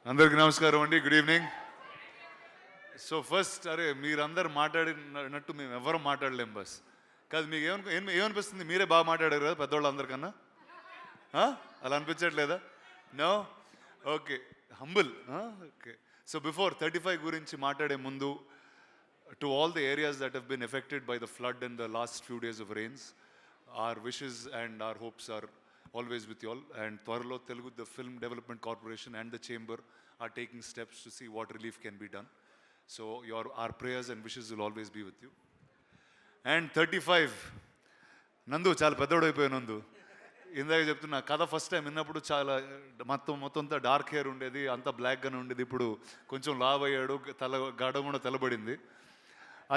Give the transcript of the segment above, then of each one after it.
అందరికి నమస్కారం అండి. Good evening. సో ఫస్ట్ అరే మీరందరూ మాట్లాడినట్టు మేము ఎవరు మాట్లాడలేం బస్ కాదు. మీకు ఏమనిపిస్తుంది? మీరే బాగా మాట్లాడారు కదా పెద్దవాళ్ళు అందరికన్నా. అలా అనిపించట్లేదా? No. Okay, humble. Okay. So before 35 గురించి మాట్లాడే ముందు, to all the areas that have been affected by the flood in the last few days of rains, our wishes and our hopes are always with you all. And త్వరలో Telugu the film development corporation and the chamber are taking steps to see what relief can be done. So our prayers and wishes will always be with you. And 35 నందు చాలా పెద్దోడు అయిపోయాను. నందు ఇందాక చెప్తున్నా కథ first time విన్నప్పుడు చాలా మొత్తం అంతా డార్క్ హెయిర్ ఉండేది, అంతా బ్లాక్గానే ఉండేది. ఇప్పుడు కొంచెం లావ్ అయ్యాడు, గడ కూడా తెల్లబడింది.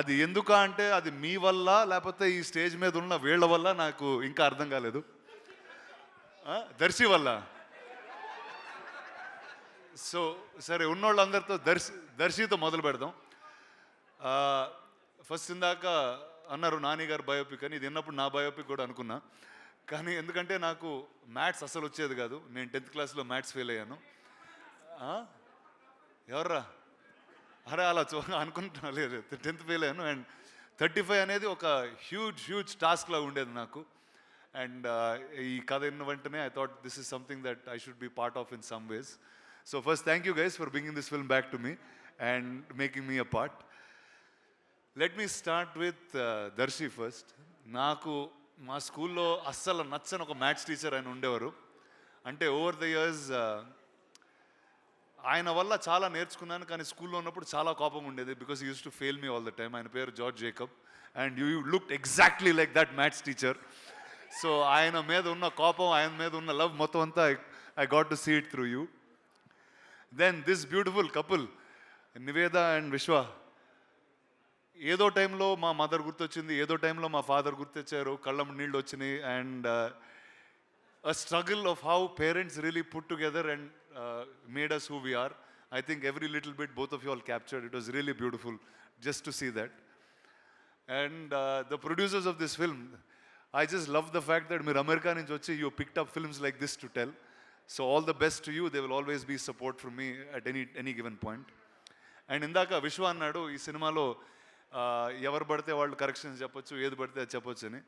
అది ఎందుకు అంటే అది మీ వల్ల లేకపోతే ఈ స్టేజ్ మీద ఉన్న వీళ్ళ వల్ల నాకు ఇంకా అర్థం కాలేదు. దర్శి వల్ల. సో సరే, ఉన్నోళ్ళందరితో దర్శితో మొదలు పెడదాం. ఫస్ట్ ఇందాక అన్నారు నాని గారు బయోపిక్ అని. ఇది విన్నప్పుడు నా బయోపిక్ కూడా అనుకున్నా, కానీ ఎందుకంటే నాకు మ్యాథ్స్ అసలు వచ్చేది కాదు. నేను 10th క్లాస్లో మ్యాథ్స్ ఫెయిల్ అయ్యాను. ఎవర్రా అరే అలా అనుకుంటున్నా. లేదు, 10th ఫెయిల్ అయ్యాను. అండ్ 35 అనేది ఒక హ్యూజ్ టాస్క్ లాగా ఉండేది నాకు. అండ్ ఈ కథ విన్న వెంటనే I thought this is something that I should be part of in some ways. So first thank you guys for bringing this film back to me and making me a part. Let me start with Darshi first. నాకు మా స్కూల్లో అస్సలు నచ్చని ఒక maths teacher ఆయన ఉండేవారు. అంటే over the years ఆయన వల్ల చాలా నేర్చుకున్నాను, కానీ స్కూల్లో ఉన్నప్పుడు చాలా కోపం ఉండేది. Because you use to fail me all the time. ఆయన పేరు George Jacob and you looked exactly like that maths teacher. So ఆయన మీద ఉన్న కోపం, ఆయన మీద ఉన్న లవ్ మొత్తం అంతా I got to see it through you. Then this beautiful couple Niveda and Vishwa. ఏదో టైంలో మా మదర్ గుర్తొచ్చింది, ఏదో టైంలో మా ఫాదర్ గుర్తొచ్చారు, కళ్ళ నీళ్ళు వచ్చినాయి. And a struggle of how parents really put together and made us who we are. I think every little bit both of you all captured. It was really beautiful just to see that. And the producers of this film, I just love the fact that meer America nunchi vachi you picked up films like this to tell. So all the best to you. There will always be support from me at any given point. And indaka Vishwa annadu ee సినిమాలో ఎవరు పడితే వాళ్ళు corrections చెప్పొచ్చు, ఏది పడితే అది చెప్పొచ్చు అని.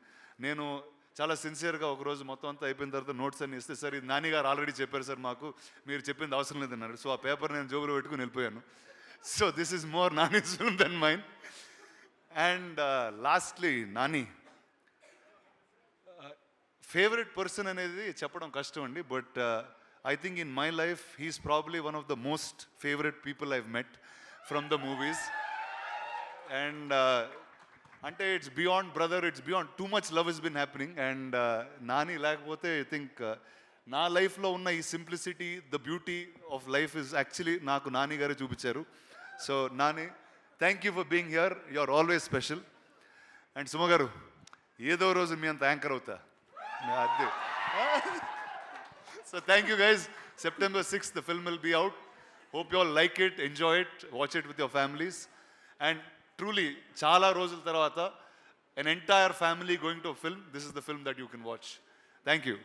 నేను చాలా సిన్సియర్గా ఒకరోజు మొత్తం అంతా అయిపోయిన తర్వాత నోట్స్ అన్ని ఇస్తే, సార్ ఇది నాని గారు ఆల్రెడీ చెప్పారు సార్, మాకు మీరు చెప్పింది అవసరం లేదన్నారు. సో ఆ పేపర్ నేను జోబులో పెట్టుకుని వెళ్ళిపోయాను. So this is more Nani's film then mine. And lastly Nani favourite person అనేది చెప్పడం కష్టం అండి. But I think in my life he's probably one of the most favourite people I've met from the movies. And అంటే it's beyond brother, it's beyond too much love is been happening. And Nani లేకపోతే I think నా లైఫ్లో ఉన్న ఈ simplicity, the beauty of life is actually నాకు నాని గారే చూపించారు. So Nani, thank you for being here. You are always special. And Suma గారు, ఏదో రోజు మీ అంత యాంకర్ అవుతా అదే. So thank you guys. September 6th the film will be out. Hope you all like it, enjoy it, watch it with your families. And truly చాలా రోజుల తర్వాత an entire family going to a film, this is the film that you can watch. Thank you.